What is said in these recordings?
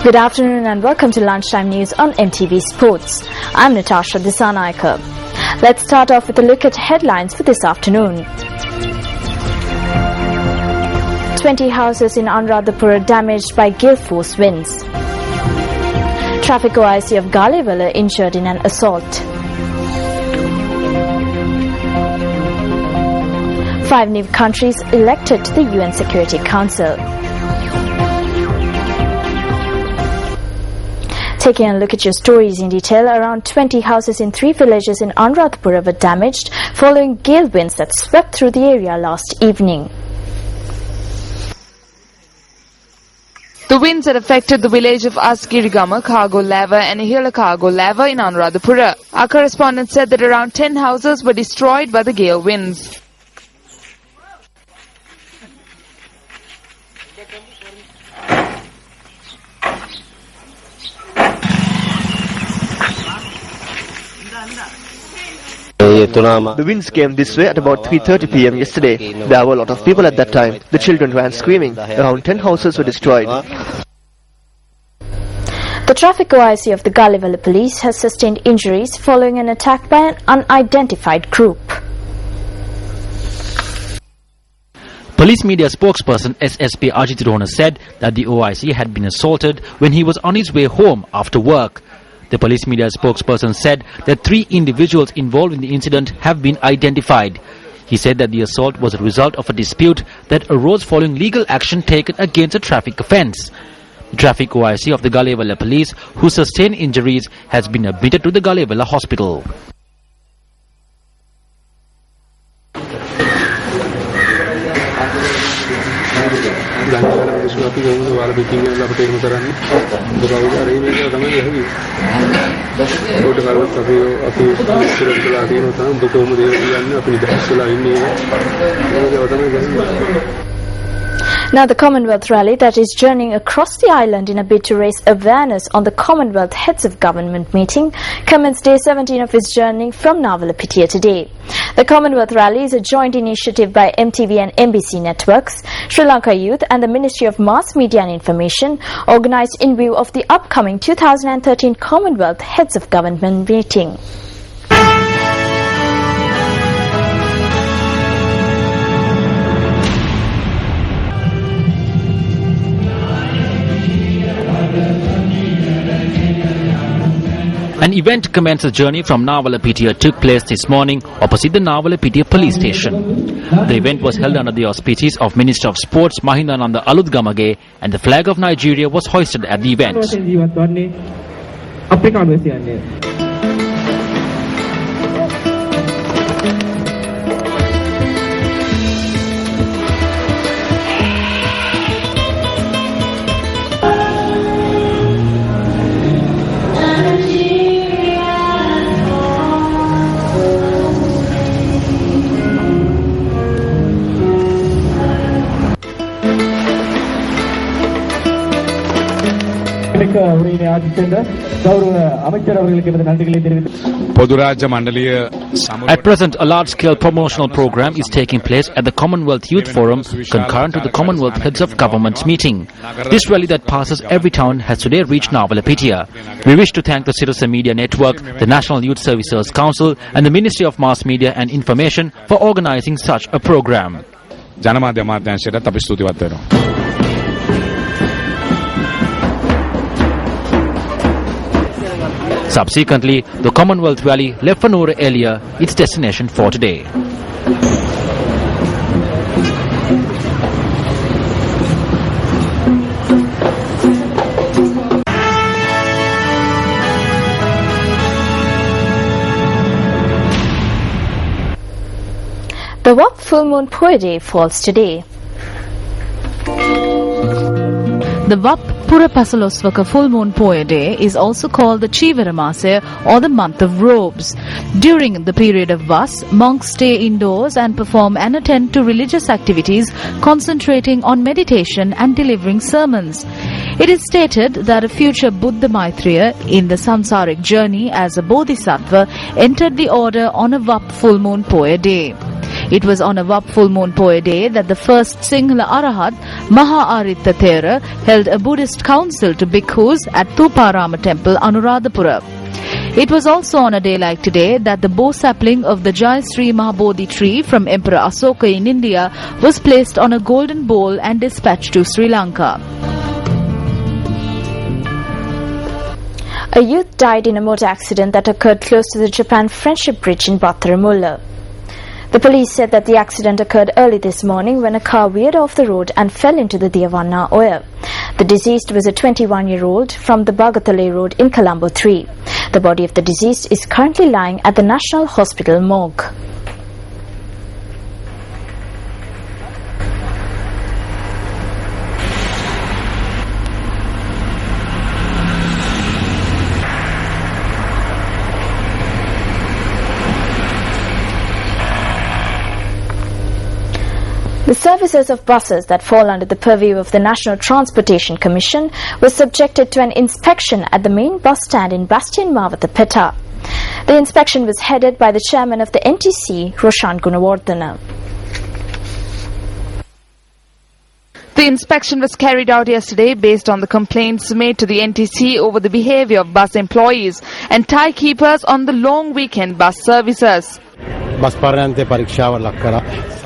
Good afternoon and welcome to Lunchtime News on MTV Sports. I'm Natasha Disanaika. Let's start off with a look at headlines for this afternoon. 20 houses in Anuradhapura damaged by gale force winds. Traffic OIC of Galewala injured in an assault. 5 new countries elected to the UN Security Council. Taking a look at your stories in detail, around 20 houses in 3 villages in Anuradhapura were damaged following gale winds that swept through the area last evening. The winds that affected the village of Asgirigama, Kago Lava and Hila Kago Lava in Anuradhapura. Our correspondent said that around 10 houses were destroyed by the gale winds. The winds came this way at about 3:30 p.m. yesterday. There were a lot of people at that time. The children ran screaming. Around 10 houses were destroyed. The traffic OIC of the Galewala police has sustained injuries following an attack by an unidentified group. Police media spokesperson SSP Ajit Rona said that the OIC had been assaulted when he was on his way home after work. The police media spokesperson said that 3 individuals involved in the incident have been identified. He said that the assault was a result of a dispute that arose following legal action taken against a traffic offence. The traffic OIC of the Galewala police, who sustained injuries, has been admitted to the Galewala hospital. Now, the Commonwealth rally that is journeying across the island in a bid to raise awareness on the Commonwealth Heads of Government meeting commenced day 17 of its journey from Navalapitiya today. The Commonwealth rally is a joint initiative by MTV and NBC networks, Sri Lanka Youth and the Ministry of Mass Media and Information, organised in view of the upcoming 2013 Commonwealth Heads of Government meeting. An event to commence the journey from Navalapitiya took place this morning opposite the Navalapitiya police station. The event was held under the auspices of Minister of Sports Mahindananda Aludgamage, and the flag of Nigeria was hoisted at the event. At present, a large-scale promotional program is taking place at the Commonwealth Youth Forum concurrent to the Commonwealth Heads of Government meeting. This rally that passes every town has today reached Navalapitiya. We wish to thank the Citizen Media Network, the National Youth Services Council and the Ministry of Mass Media and Information for organising such a program. Subsequently, the Commonwealth rally left for Noor Elia, its destination for today. The WAP Full Moon Poe Day falls today. The WAP Purapasalosvaka Full Moon Poe Day is also called the Chivaramase or the month of robes. During the period of Vas, monks stay indoors and perform and attend to religious activities, concentrating on meditation and delivering sermons. It is stated that a future Buddha Maitreya in the samsaric journey as a bodhisattva entered the order on a WAP Full Moon Poe Day. It was on a Vap full moon Poya day that the first Sinhala Arahat, Maha-Aritya Thera, held a Buddhist council to bhikkhus at Thuparama temple, Anuradhapura. It was also on a day like today that the bow sapling of the Jai Sri Mahabodhi tree from Emperor Asoka in India was placed on a golden bowl and dispatched to Sri Lanka. A youth died in a motor accident that occurred close to the Japan-Friendship Bridge in Battaramulla. The police said that the accident occurred early this morning when a car veered off the road and fell into the Diavanna Oya. The deceased was a 21-year-old from the Bagatale Road in Colombo 3. The body of the deceased is currently lying at the National Hospital morgue. The services of buses that fall under the purview of the National Transportation Commission were subjected to an inspection at the main bus stand in Bastian Mavathapeta. The inspection was headed by the chairman of the NTC, Roshan Gunawardhana. The inspection was carried out yesterday based on the complaints made to the NTC over the behavior of bus employees and tie keepers on the long weekend bus services.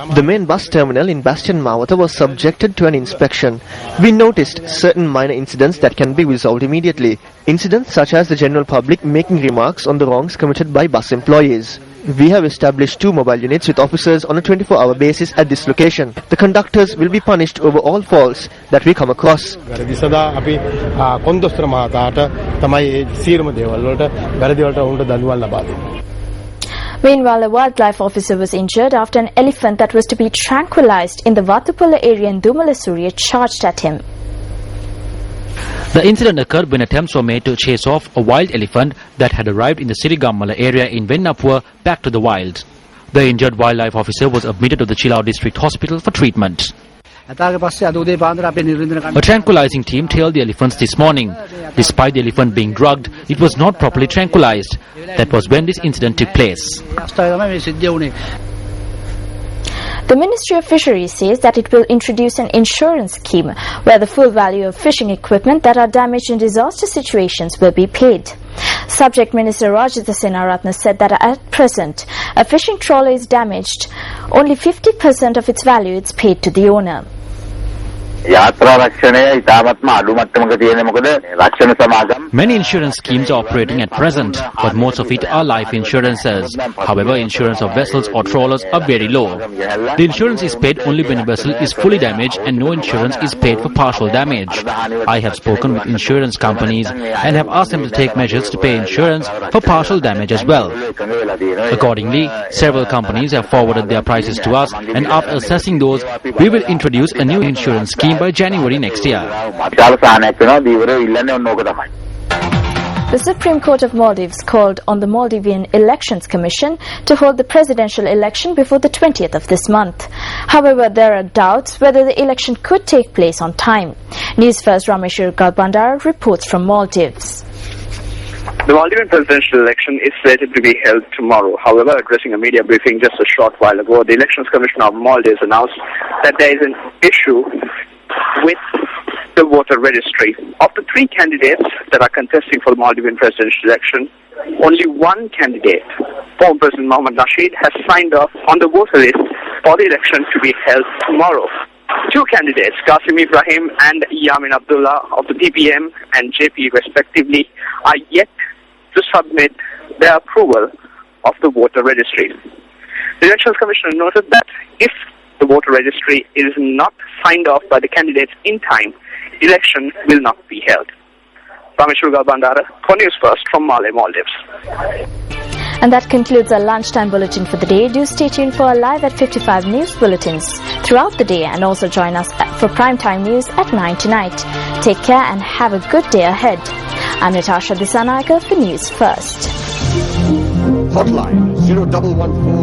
The main bus terminal in Bastian Mawatha was subjected to an inspection. We noticed certain minor incidents that can be resolved immediately. Incidents such as the general public making remarks on the wrongs committed by bus employees. We have established 2 mobile units with officers on a 24-hour basis at this location. The conductors will be punished over all faults that we come across. Meanwhile, a wildlife officer was injured after an elephant that was to be tranquilized in the Vatupula area in Dumalasuriya charged at him. The incident occurred when attempts were made to chase off a wild elephant that had arrived in the Sirigammala area in Vennapur back to the wild. The injured wildlife officer was admitted to the Chilao District Hospital for treatment. A tranquilizing team tailed the elephants this morning. Despite the elephant being drugged, it was not properly tranquilized. That was when this incident took place. The Ministry of Fisheries says that it will introduce an insurance scheme where the full value of fishing equipment that are damaged in disaster situations will be paid. Subject Minister Rajitha Senaratne said that at present, a fishing trawler is damaged, only 50% of its value is paid to the owner. Many insurance schemes are operating at present, but most of it are life insurances. However, insurance of vessels or trawlers are very low. The insurance is paid only when a vessel is fully damaged and no insurance is paid for partial damage. I have spoken with insurance companies and have asked them to take measures to pay insurance for partial damage as well. Accordingly, several companies have forwarded their prices to us, and after assessing those, we will introduce a new insurance scheme by January next year. The Supreme Court of Maldives called on the Maldivian Elections Commission to hold the presidential election before the 20th of this month. However, there are doubts whether the election could take place on time. Newsfirst Rameshwar Galbandar reports from Maldives. The Maldivian presidential election is slated to be held tomorrow. However, addressing a media briefing just a short while ago, the Elections Commission of Maldives announced that there is an issue with the voter registry. Of the 3 candidates that are contesting for the Maldivian presidential election, only one candidate, former President Mohammad Nasheed, has signed off on the voter list for the election to be held tomorrow. 2 candidates, Qasim Ibrahim and Yamin Abdullah of the PPM and JP respectively, are yet to submit their approval of the voter registry. The Elections Commission noted that if the voter registry is not signed off by the candidates in time, election will not be held. Rameshwar Galbandara for News First from Malé, Maldives. And that concludes our lunchtime bulletin for the day. Do stay tuned for our live at 55 news bulletins throughout the day, and also join us for primetime news at 9 tonight. Take care and have a good day ahead. I'm Natasha Disanaika for News First. Hotline 0114